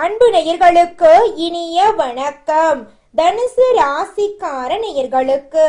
அன்பு நேயர்களுக்கு இனிய வணக்கம். தனுசு ராசிக்கார நேயர்களுக்கு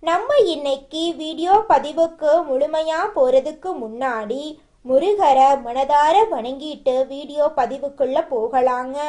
நம்ம இன்னைக்கு வீடியோ பதிவுக்கு முழுமையா போறதுக்கு முன்னாடி முருகர மனதார வணங்கிட்டு வீடியோ பதிவுக்குள்ள போகலாங்க.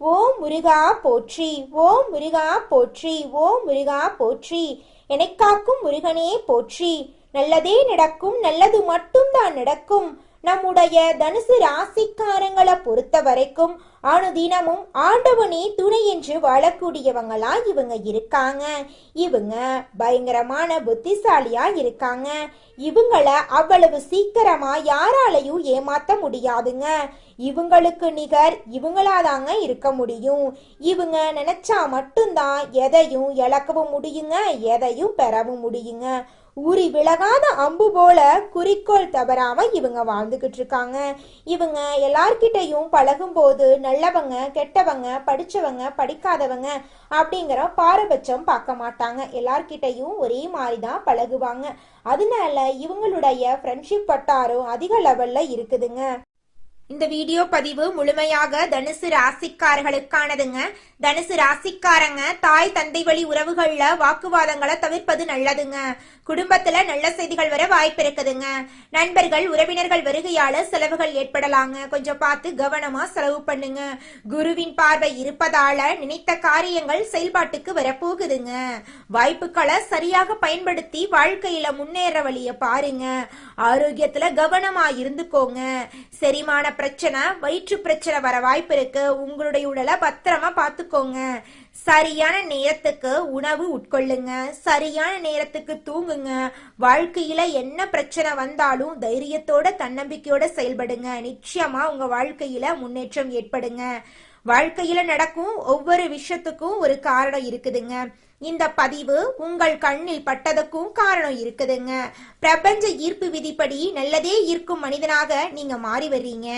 ஓம் முருகா போற்றி, ஓம் முருகா போற்றி, ஓம் முருகா போற்றி, எனக்காக்கும் முருகனே போற்றி. நல்லதே நடக்கும், நல்லது மட்டும்தான் நடக்கும். நம்முடைய தனுசு ராசிக்காரங்களை பொறுத்த வரைக்கும் அனுதினமும் ஆண்டவனே துணை என்று வாழக்கூடியவங்களா இவங்க இருக்காங்க. இவங்க பயங்கரமான புத்திசாலியா இருக்காங்க. இவங்கள அவ்வளவு சீக்கிரமா யாராலையும் ஏமாத்த முடியாதுங்க. இவங்களுக்கு நிகர் இவங்களாதாங்க இருக்க முடியும். இவங்க நினைச்சா மட்டும்தான் எதையும் இழக்கவும் முடியுங்க, எதையும் பெறவும் முடியுங்க. ஊறி விலகாத அம்பு போல குறிக்கோள் தவறாம இவங்க வாழ்ந்துகிட்டு இருக்காங்க. இவங்க எல்லார்கிட்டையும் பழகும் போது நல்லவங்க, கெட்டவங்க, படிச்சவங்க, படிக்காதவங்க அப்படிங்கிற பாரபட்சம் பார்க்க மாட்டாங்க. எல்லார்கிட்டையும் ஒரே மாதிரிதான் பழகுவாங்க. அதனால இவங்களுடைய ஃப்ரெண்ட்ஷிப் வட்டாரம் அதிக லெவல்ல இருக்குதுங்க. இந்த வீடியோ பதிவு முழுமையாக தனுசு ராசிக்காரர்களுக்கானதுங்க. தனுசு ராசிக்காரங்க தாய் தந்தை வழி உறவுகள்ல வாக்குவாதங்களை தவிர்ப்பது நல்லதுங்க. குடும்பத்துல நல்ல செய்திகள் வர வாய்ப்பு இருக்குதுங்க. நண்பர்கள் உறவினர்கள் வருகையால செலவுகள் ஏற்படலாங்க. கொஞ்சம் பார்த்து கவனமா செலவு பண்ணுங்க. குருவின் பார்வை இருப்பதால நினைத்த காரியங்கள் செயல்பாட்டுக்கு வரப்போகுதுங்க. வாய்ப்புகளை சரியாக பயன்படுத்தி வாழ்க்கையில முன்னேற வழிய பாருங்க. ஆரோக்கியத்துல கவனமா இருந்துக்கோங்க. செரிமான பிரச்சனை, வயிற்று பிரச்சனை வர வாய்ப்பு இருக்கு. உங்களுடைய உடலை பத்திரமா பார்த்துக்கோங்க. சரியான நேரத்துக்கு உணவு உட்கொள்ளுங்க. சரியான நேரத்துக்கு தூங்குங்க. வாழ்க்கையில என்ன பிரச்சனை வந்தாலும் தைரியத்தோட தன்னம்பிக்கையோட செயல்படுங்க. நிச்சயமா உங்க வாழ்க்கையில முன்னேற்றம் ஏற்படுங்க. வாழ்க்கையில நடக்கும் ஒவ்வொரு விஷயத்துக்கும் ஒரு காரணம் இருக்குதுங்க. இந்த பதிவு உங்கள் கண்ணில் பட்டதுக்கும் காரணம் இருக்குதுங்க. பிரபஞ்ச ஈர்ப்பு விதிப்படி நல்லதே ஈர்க்கும் மனிதனாக நீங்க மாறி வர்றீங்க.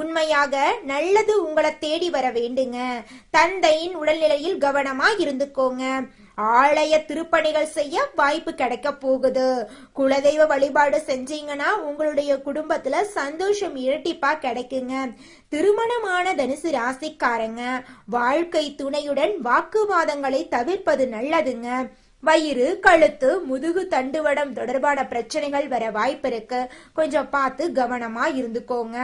உண்மையாக நல்லது உங்களை தேடி வர வேண்டுங்க. தந்தையின் உடல்நிலையில் கவனமா இருந்துக்கோங்க. ஆலய திருப்பணிகள் செய்ய வாய்ப்பு கிடைக்க போகுது. குலதெய்வ வழிபாடு செஞ்சீங்கன்னா உங்களுடைய குடும்பத்துல சந்தோஷம் இரட்டிப்பா கிடைக்குங்க. திருமணமான தனுசு ராசிக்காரங்க வாழ்க்கை துணையுடன் வாக்குவாதங்களை தவிர்ப்பது நல்லதுங்க. வயிறு, கழுத்து, முதுகு தண்டுவடம் தொடர்பான பிரச்சனைகள் வர வாய்ப்பு இருக்கு. கொஞ்சம் பார்த்து கவனமா இருந்துக்கோங்க.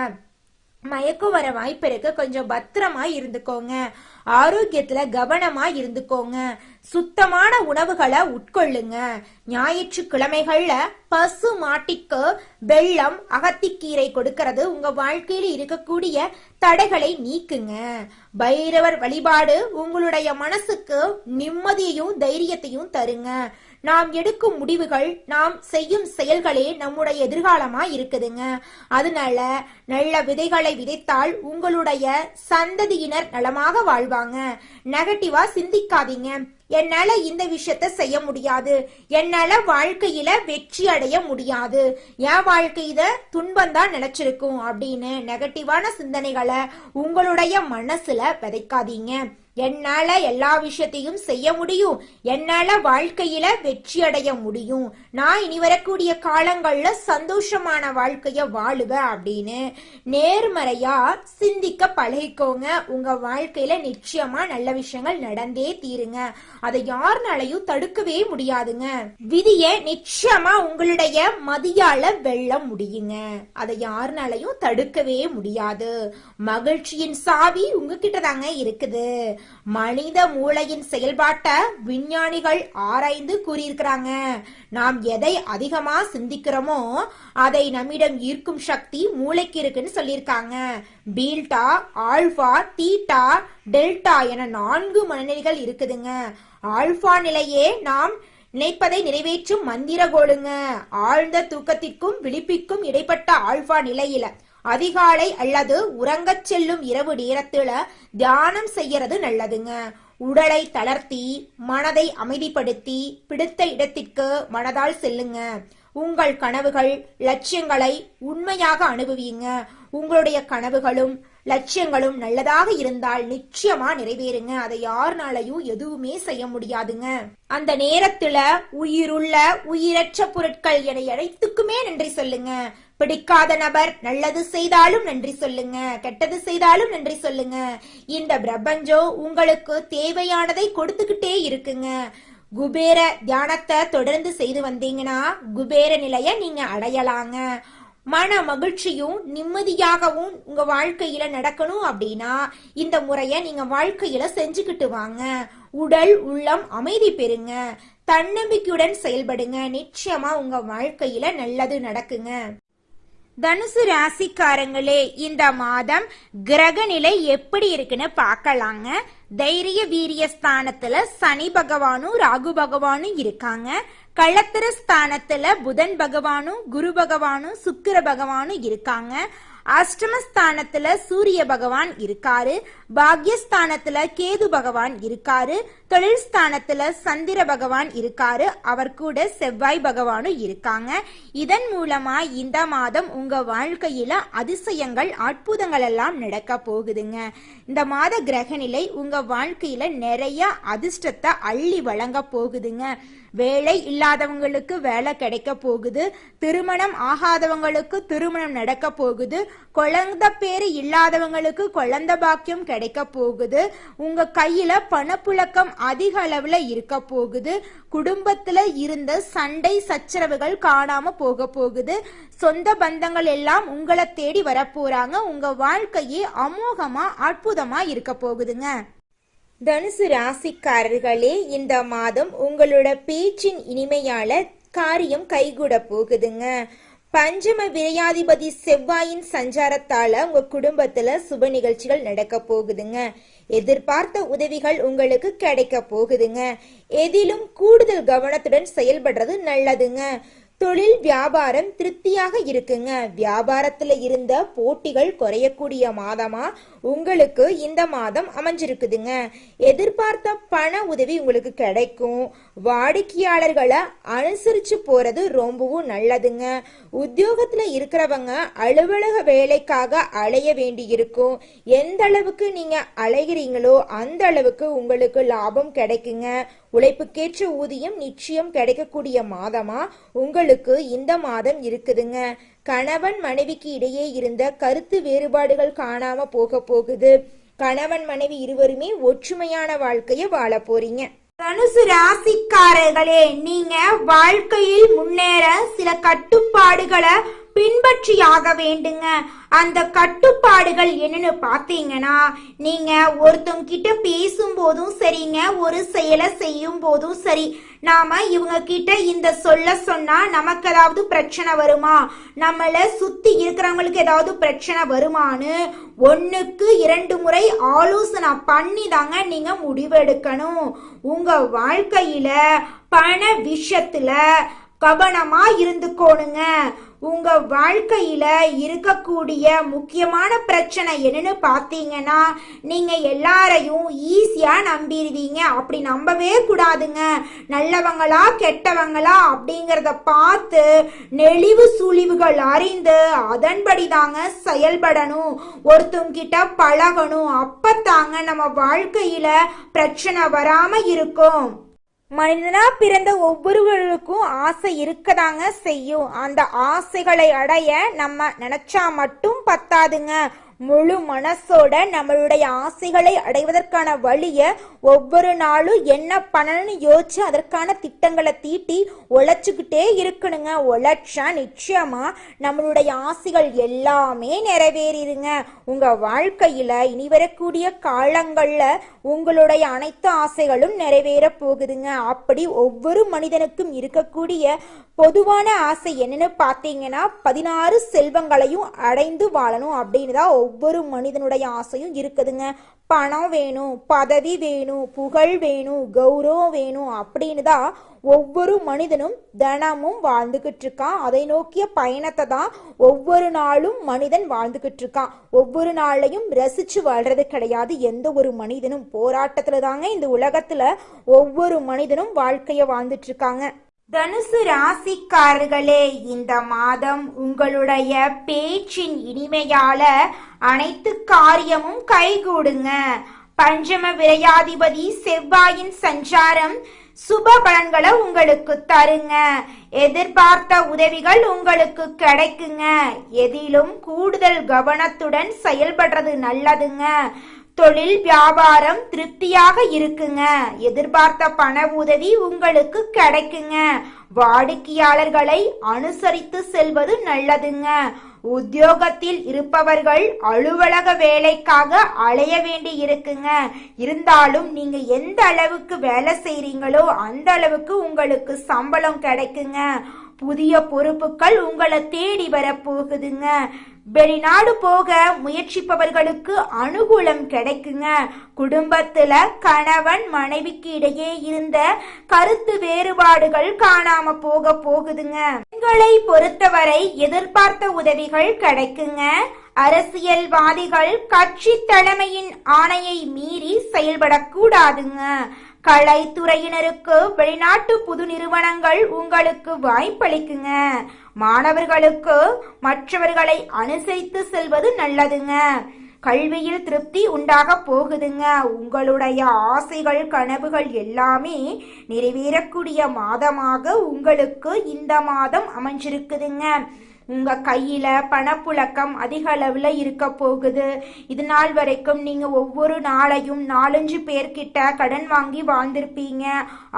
மயக்கம் வர வாய்ப்பு இருக்கு. கொஞ்சம் பத்திரமா இருந்துக்கோங்க. ஆரோக்கியத்துல கவனமா இருந்துக்கோங்க. சுத்தமான உணவுகளை உட்கொள்ளுங்க. ஞாயிற்றுக்கிழமைகள்ல பசு மாட்டிற்கு வெள்ளம், அகத்திக்கீரை கொடுக்கறது உங்க வாழ்க்கையில இருக்கக்கூடிய தடைகளை நீக்குங்க. பைரவர் வழிபாடு உங்களுடைய மனசுக்கு நிம்மதியையும் தைரியத்தையும் தருங்க. நாம் எடுக்கும் முடிவுகள், நாம் செய்யும் செயல்களே நம்முடைய எதிர்காலமா இருக்குதுங்க. அதனால நல்ல விதைகளை விதைத்தால் உங்களுடைய சந்ததியினர் நலமாக வாழ்வாங்க. நெகட்டிவா சிந்திக்காதீங்க. என்னால இந்த விஷயத்த செய்ய முடியாது, என்னால வாழ்க்கையில வெற்றி அடைய முடியாது, என் வாழ்க்கையில துன்பம் தான் நினைச்சிருக்கும் அப்படின்னு நெகட்டிவான சிந்தனைகளை உங்களுடைய மனசுல விதைக்காதீங்க. என்னால எல்லா விஷயத்தையும் செய்ய முடியும், என்னால வாழ்க்கையில வெற்றி அடைய முடியும், நான் இனி வரக்கூடிய காலங்கள்ல சந்தோஷமான வாழ்க்கைய வாழுவேன் அப்படின்னு நேர்மறையா சிந்திக்க பழகிக்கோங்க. உங்க வாழ்க்கையில நிச்சயமா நல்ல விஷயங்கள் நடந்தே தீருங்க. அதை யாருனாலையும் தடுக்கவே முடியாதுங்க. விதிய நிச்சயமா உங்களுடைய மதியால வெல்ல முடியுங்க. அதை யாருனாலையும் தடுக்கவே முடியாது. மகிழ்ச்சியின் சாவி உங்ககிட்ட தாங்க இருக்குது. மனித மூளையின் செயல்பாட்டை விஞ்ஞானிகள் ஆராய்ந்து கூறியிருக்கிறாங்க. நாம் எதை அதிகமா சிந்திக்கிறோமோ அதை நம்மிடம் ஈர்க்கும் சக்தி மூளைக்கு இருக்குன்னு சொல்லியிருக்காங்க. பீட்டா, ஆல்பா, தீட்டா, டெல்டா என 4 மனநிலைகள் இருக்குதுங்க. ஆல்பா நிலையே நாம் நினைப்பதை நிறைவேற்றும் மந்திர கோளுங்க. ஆழ்ந்த தூக்கத்திற்கும் விழிப்பிற்கும் இடைப்பட்ட ஆல்பா நிலையில அதிகாலை அல்லது உறங்கச் செல்லும் இரவு நேரத்துல தியானம் செய்யறது நல்லதுங்க. உடலை தளர்த்தி மனதை அமைதிப்படுத்தி பிடித்த இடத்திற்கு மனதால் செல்லுங்க. உங்கள் கனவுகள், லட்சியங்களை உண்மையாக அனுபவியுங்க. உங்களுடைய கனவுகளும் லட்சியங்களும் நல்லதாக இருந்தால் நிச்சயமா நிறைவேறுங்க. அதை யாருனாலையும் எதுவுமே செய்ய முடியாதுங்க. அந்த நேரத்துல உயிருள்ள உயிரற்ற பொருட்கள் என அனைத்துக்குமே நன்றி சொல்லுங்க. பிடிக்காத நபர் நல்லது செய்தாலும் நன்றி சொல்லுங்க, கெட்டது செய்தாலும் நன்றி சொல்லுங்க. இந்த பிரபஞ்சம் உங்களுக்கு தேவையானதை கொடுத்துக்கிட்டே இருக்குங்க. குபேர தியானத்தை தொடர்ந்து செய்து வந்தீங்கன்னா குபேர நிலைய நீங்க அடையலாங்க. மன மகிழ்ச்சியும் நிம்மதியாகவும் உங்க வாழ்க்கையில நடக்கணும் அப்படின்னா இந்த முறைய நீங்க வாழ்க்கையில செஞ்சுக்கிட்டு வாங்க. உடல் உள்ளம் அமைதி பெறுங்க, தன்னம்பிக்கையுடன் செயல்படுங்க. நிச்சயமா உங்க வாழ்க்கையில நல்லது நடக்குங்க. தனுசு ராசிக்காரங்களே, இந்த மாதம் கிரக நிலை எப்படி இருக்குன்னு பார்க்கலாங்க. தைரிய வீரிய ஸ்தானத்துல சனி பகவானும் ராகு பகவானும் இருக்காங்க. களத்திர ஸ்தானத்துல புதன் பகவானும் குரு பகவானும் சுக்கிர பகவானும் இருக்காங்க. அஷ்டமஸ்தானத்துல சூரிய பகவான் இருக்காரு. பாக்யஸ்தானத்துல கேது பகவான் இருக்காரு. தொழில் ஸ்தானத்துல சந்திர பகவான் இருக்காரு. அவர் கூட செவ்வாய் பகவானும் இருக்காங்க. இதன் மூலமா இந்த மாதம் உங்க வாழ்க்கையில அதிசயங்கள் அற்புதங்கள் எல்லாம் நடக்க போகுதுங்க. இந்த மாத கிரகநிலை உங்க வாழ்க்கையில நிறைய அதிர்ஷ்டத்தை அள்ளி வழங்க போகுதுங்க. வேலை இல்லாதவங்களுக்கு வேலை கிடைக்க போகுது. திருமணம் ஆகாதவங்களுக்கு திருமணம் நடக்க போகுது. குழந்தை பேரு இல்லாதவங்களுக்கு குழந்தை பாக்கியம் கிடைக்க போகுது. உங்க கையில பணப்புழக்கம் அதிக அளவுல இருக்க போகுது. குடும்பத்துல இருந்த சண்டை சச்சரவுகள் காணாம போக போகுது. சொந்த பந்தங்கள் எல்லாம் உங்களை தேடி வர போறாங்க. உங்க வாழ்க்கையே அமோகமா அற்புதமா இருக்க போகுதுங்க. தனுசு ராசிக்காரர்களே, இந்த மாதம் உங்களோட பேச்சின் இனிமையால காரியம் கைகூட போகுதுங்க. பஞ்சம விரையாதிபதி செவ்வாயின் சஞ்சாரத்தால உங்க குடும்பத்துல சுப நிகழ்ச்சிகள் நடக்க போகுதுங்க. எதிர்பார்த்த உதவிகள் உங்களுக்கு கிடைக்க போகுதுங்க. எதிலும் கூடுதல் கவனத்துடன் செயல்படுறது நல்லதுங்க. தொழில் வியாபாரம் திருப்தியாக இருக்குங்க. வியாபாரத்துல இருந்த போட்டிகள் குறையக்கூடிய மாதமா உங்களுக்கு இந்த மாதம் அமைஞ்சிருக்குதுங்க. எதிர்பார்த்த பண உதவி உங்களுக்கு கிடைக்கும். வாடிக்கையாளர்களை அனுசரிச்சு போறது ரொம்பவும் நல்லதுங்க. உத்தியோகத்துல இருக்கிறவங்க அலுவலக வேலைக்காக அலைய வேண்டி இருக்கும். எந்த அளவுக்கு நீங்க அலைகிறீங்களோ அந்த அளவுக்கு உங்களுக்கு லாபம் கிடைக்குங்க. உழைப்புக்கேற்ற ஊதியம் நிச்சயம் கிடைக்கக்கூடிய மாதமா உங்களுக்கு இந்த மாதம் இருக்குதுங்க. கணவன் மனைவிக்கு இடையே இருந்த கருத்து வேறுபாடுகள் காணாம போக போகுது. கணவன் மனைவி இருவருமே ஒற்றுமையான வாழ்க்கைய வாழ போறீங்க. தனுசு ராசிக்காரர்களே, நீங்க வாழ்க்கையில் முன்னேற சில கட்டுப்பாடுகளை பின்பற்றியாக வேண்டுங்க. அந்த கட்டுப்பாடுகள் என்னன்னு பாத்தீங்கன்னா, நீங்க ஒருத்தவங்க கிட்ட பேசும் போதும் சரிங்க, ஒரு செயலை செய்யும் போதும் சரி, நாம இவங்க கிட்ட இந்த சொல்ல சொன்னா நமக்கு ஏதாவது பிரச்சனை வருமா, நம்மள சுத்தி இருக்கிறவங்களுக்கு ஏதாவது பிரச்சனை வருமானு 1க்கு 2 முறை ஆலோசனை பண்ணி தாங்க நீங்க முடிவெடுக்கணும். உங்க வாழ்க்கையில பண விஷயத்துல கவனமா இருந்துக்கோணுங்க. உங்க வாழ்க்கையில இருக்கக்கூடிய முக்கியமான பிரச்சனை என்னன்னு பாத்தீங்கன்னா, நீங்க எல்லாரையும் ஈஸியா நம்பிடுவீங்க. அப்படி நம்பவே கூடாதுங்க. நல்லவங்களா கெட்டவங்களா அப்படிங்கறத பார்த்து நெளிவு சுழிவுகள் அறிந்து அதன்படி தாங்க செயல்படணும். ஒருத்தவங்க கிட்ட பழகணும். அப்பத்தாங்க நம்ம வாழ்க்கையில பிரச்சனை வராம இருக்கும். மனிதனா பிறந்த ஒவ்வொருவருக்கும் ஆசை இருக்கதாங்க செய்யும். அந்த ஆசைகளை அடைய நம்ம நினைச்சா மட்டும் பத்தாதுங்க. முழு மனசோட நம்மளுடைய ஆசைகளை அடைவதற்கான வழிய ஒவ்வொரு நாளும் என்ன பண்ணணும்னு யோசிச்சு அதற்கான திட்டங்களை தீட்டி உழைச்சுக்கிட்டே இருக்கணுங்க. உழைச்சா நிச்சயமா நம்மளுடைய ஆசைகள் எல்லாமே நிறைவேறிடுங்க. உங்க வாழ்க்கையில இனி வரக்கூடிய காலங்கள்ல உங்களுடைய அனைத்து ஆசைகளும் நிறைவேற போகுதுங்க. அப்படி ஒவ்வொரு மனிதனுக்கும் இருக்கக்கூடிய பொதுவான ஆசை என்னன்னு பாத்தீங்கன்னா, 16 செல்வங்களையும் அடைந்து வாழணும் அப்படின்னு தான் ஒவ்வொரு மனிதனுடைய ஆசையும் இருக்குதுங்க. பணம் வேணும், பதவி வேணும், புகழ் வேணும், கௌரவம் வேணும் அப்படின்னு தான் ஒவ்வொரு மனிதனும் தினமும் வாழ்ந்துகிட்டு இருக்கான். அதை நோக்கிய பயணத்தை தான் ஒவ்வொரு நாளும் மனிதன் வாழ்ந்துகிட்டு இருக்கான். ஒவ்வொரு நாளையும் ரசிச்சு வாழ்றது கிடையாது எந்த ஒரு மனிதனும். போராட்டத்துல தாங்க இந்த உலகத்துல ஒவ்வொரு மனிதனும் வாழ்க்கைய வாழ்ந்துட்டு இருக்காங்க. தனுசு ராசிக்காரர்களே, இந்த மாதம் உங்களுடைய பேச்சின் இனிமையால அனைத்து காரியமும் கைகூடுங்க. பஞ்சம விரையாதிபதி செவ்வாயின் சஞ்சாரம் சுப பலன்களை உங்களுக்கு தருங்க. எதிர்பார்த்த உதவிகள் உங்களுக்கு கிடைக்குங்க. எதிலும் கூடுதல் கவனத்துடன் செயல்படுறது நல்லதுங்க. தொழில் வியாபாரம் திருப்தியாக இருக்குங்க. எதிர்பார்த்த பண உதவி உங்களுக்கு கிடைக்குங்க. வாடிக்கையாளர்களை அனுசரித்து செல்வது நல்லதுங்க. உத்தியோகத்தில் இருப்பவர்கள் அலுவலக வேலைக்காக அலைய வேண்டி இருக்குங்க. இருந்தாலும் நீங்க எந்த அளவுக்கு வேலை செய்றீங்களோ அந்த அளவுக்கு உங்களுக்கு சம்பளம் கிடைக்குங்க. புதிய பொறுப்புகள் உங்களை தேடி வர போகுதுங்க. வெளிநாடு போக முயற்சிப்பவர்களுக்கு அனுகூலம் கிடைக்குங்க. குடும்பத்துல கணவன் மனைவிக்கு இடையே இருந்த கருத்து வேறுபாடுகள் காணாம போகுதுங்க. பெண்களை பொறுத்தவரை எதிர்பார்த்த உதவிகள் கிடைக்குங்க. அரசியல்வாதிகள் கட்சி தலைமையின் ஆணையை மீறி செயல்படக்கூடாதுங்க. கலைத்துறையினருக்கு வெளிநாட்டு புது நிறுவனங்கள் உங்களுக்கு வாய்ப்பளிக்குங்க. மாணவர்களுக்கு மற்றவர்களை அனுசரித்து செல்வது நல்லதுங்க. கல்வியில் திருப்தி உண்டாக போகுதுங்க. உங்களுடைய ஆசைகள் கனவுகள் எல்லாமே நிறைவேறக்கூடிய மாதமாக உங்களுக்கு இந்த மாதம் அமைஞ்சிருக்குதுங்க. உங்க கையில பணப்புழக்கம் அதிக அளவுல இருக்க போகுது. இது நாள் வரைக்கும் நீங்க ஒவ்வொரு நாளையும் 4-5 பேர்கிட்ட கடன் வாங்கி வாழ்ந்திருப்பீங்க.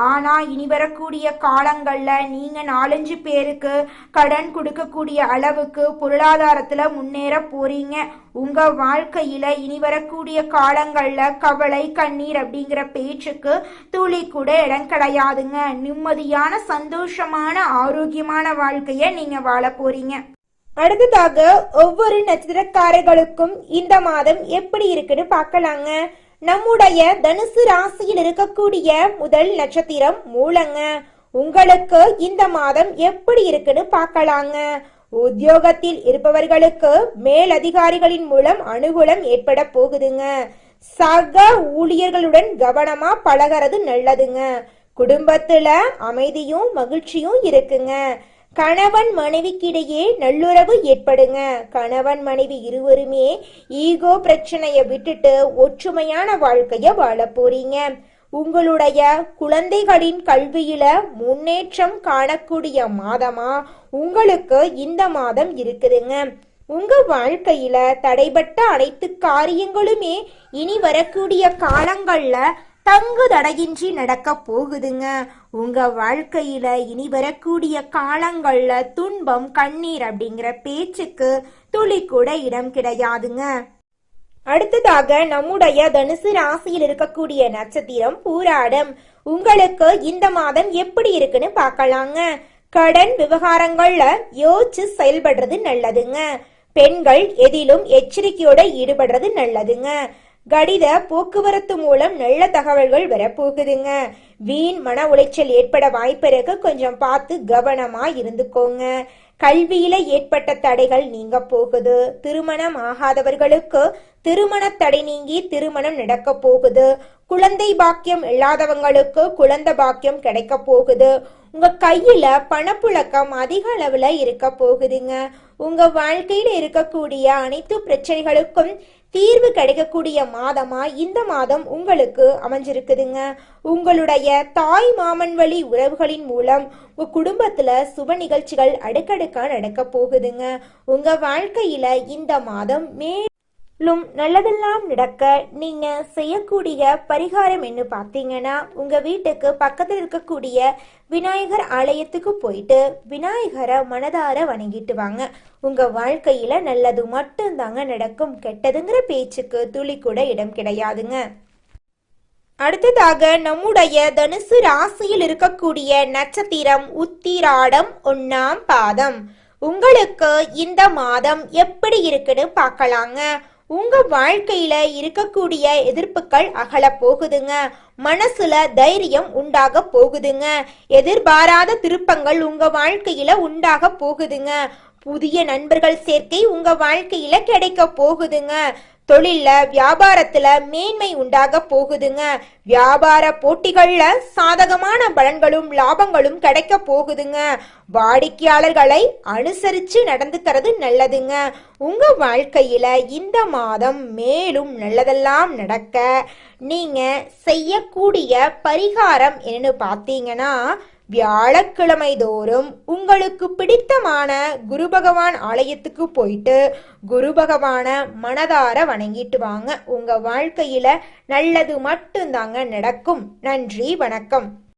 ஆனா இனி வரக்கூடிய காலங்கள்ல நீங்க 4-5 பேருக்கு கடன் கொடுக்கக்கூடிய அளவுக்கு பொருளாதாரத்துல முன்னேற போறீங்க. உங்க வாழ்க்கையில இனி வரக்கூடிய காலங்கள்ல கவலை கண்ணீர் அப்படிங்கிற பேச்சுக்கு துளி கூட இடம் கிடையாதுங்க. நிம்மதியான சந்தோஷமான ஆரோக்கியமான வாழ்க்கைய நீங்க வாழ போறீங்க. அடுத்ததாக ஒவ்வொரு நட்சத்திரக்காரர்களுக்கும் இந்த மாதம் எப்படி இருக்குன்னு பார்க்கலாங்க. நம்முடைய தனுசு ராசியில் இருக்கக்கூடிய முதல் நட்சத்திரம் மூலங்க. உங்களுக்கு இந்த மாதம் எப்படி இருக்குன்னு பார்க்கலாங்க. உத்தியோகத்தில் இருப்பவர்களுக்கு மேலதிகாரிகளின் மூலம் அனுகூலம் ஏற்பட போகுதுங்க. சக ஊழியர்களுடன் கவனமா பழகிறது நல்லதுங்க. குடும்பத்துல அமைதியும் மகிழ்ச்சியும் இருக்குங்க. கணவன் மனைவிக்கிடையே நல்லுறவு ஏற்படுங்க. கணவன் மனைவி இருவருமே ஈகோ பிரச்சனையை விட்டுட்டு ஒற்றுமையான வாழ்க்கைய வாழ போறீங்க. உங்களுடைய குழந்தைகளின் கல்வியில முன்னேற்றம் காணக்கூடிய மாதமா உங்களுக்கு இந்த மாதம் இருக்குதுங்க. உங்க வாழ்க்கையில தடைபட்ட அனைத்து காரியங்களுமே இனி வரக்கூடிய காலங்கள்ல தங்கு தடையின்றி நடக்க போகுதுங்க. உங்க வாழ்க்கையில இனி வரக்கூடிய காலங்கள்ல துன்பம் கண்ணீர் அப்படிங்கிற பேச்சுக்கு துளி கூட இடம் கிடையாதுங்க. அடுத்ததாக நம்முடைய தனுசு ராசியில் இருக்கக்கூடிய நட்சத்திரம் பூராடம். உங்களுக்கு இந்த மாதம் எப்படி இருக்குன்னு பார்க்கலாங்க. கடன் விவகாரங்கள்ல யோசிச்சு செயல்படுறது நல்லதுங்க. பெண்கள் எதிலும் எச்சரிக்கையோட ஈடுபடுறது நல்லதுங்க. கடித போக்குவரத்து மூலம் நல்ல தகவல்கள் வரப்போகுதுங்க. வீண் மன உளைச்சல் ஏற்பட வாய்ப்பிருக்கு. கொஞ்சம் பார்த்து கவனமா இருந்துக்கோங்க. கல்வியில ஏற்பட்ட தடைகள் நீங்க போகுது. திருமணம் ஆகாதவர்களுக்கு திருமண தடை நீங்கி திருமணம் நடக்க போகுது. குழந்தை பாக்கியம் இல்லாதவங்களுக்கு குழந்தை பாக்கியம் கிடைக்க போகுது. உங்க கையில பணப்புழக்கம் அதிக அளவுல இருக்க போகுதுங்க. உங்க வாழ்க்கையில இருக்கக்கூடிய அனைத்து பிரச்சனைகளுக்கும் தீர்வு கிடைக்கக்கூடிய மாதமா இந்த மாதம் உங்களுக்கு அமைஞ்சிருக்குதுங்க. உங்களுடைய தாய் மாமன் வழி உறவுகளின் மூலம் உங்க குடும்பத்துல சுப நிகழ்ச்சிகள் அடுக்கடுக்கா நடக்க போகுதுங்க. உங்க வாழ்க்கையில இந்த மாதம் மேலும் நல்லதெல்லாம் நடக்க நீங்க செய்யக்கூடிய பரிகாரம் என்ன பார்த்தீங்கன்னா, உங்க வீட்டுக்கு பக்கத்தில் இருக்கக்கூடிய விநாயகர் ஆலயத்துக்கு போயிட்டு விநாயகரை மனதார வணங்கிட்டு வாங்க. உங்க வாழ்க்கையில நல்லது மட்டும்தாங்க நடக்கும். கெட்டதுங்கிற பேச்சுக்கு துளி கூட இடம் கிடையாதுங்க. அடுத்ததாக நம்முடைய தனுசு ராசியில் இருக்கக்கூடிய நட்சத்திரம் உத்திராடம் 1ஆம் பாதம். உங்களுக்கு இந்த மாதம் எப்படி இருக்குன்னு பார்க்கலாங்க. உங்க வாழ்க்கையில இருக்கக்கூடிய எதிர்ப்புகள் அகல போகுதுங்க. மனசுல தைரியம் உண்டாக போகுதுங்க. எதிர்பாராத திருப்பங்கள் உங்க வாழ்க்கையில உண்டாக போகுதுங்க. புதிய நண்பர்கள் சேர்க்கை உங்க வாழ்க்கையில கிடைக்க போகுதுங்க. தொழில்ல வியாபாரத்துல மேன்மை உண்டாக போகுதுங்க. வியாபார போட்டிகள்ல சாதகமான பலன்களும் லாபங்களும் கிடைக்க போகுதுங்க. வாடிக்கையாளர்களை அனுசரிச்சு நடந்துக்கிறது நல்லதுங்க. உங்க வாழ்க்கையில இந்த மாதம் மேலும் நல்லதெல்லாம் நடக்க நீங்க செய்யக்கூடிய பரிகாரம் என்னன்னு பார்த்தீங்கன்னா, வியாழக்கிழமை தோறும் உங்களுக்கு பிடித்தமான குரு பகவான் ஆலயத்துக்கு போயிட்டு குரு பகவான மனதார வணங்கிட்டு வாங்க. உங்க வாழ்க்கையில நல்லது மட்டும்தாங்க நடக்கும். நன்றி, வணக்கம்.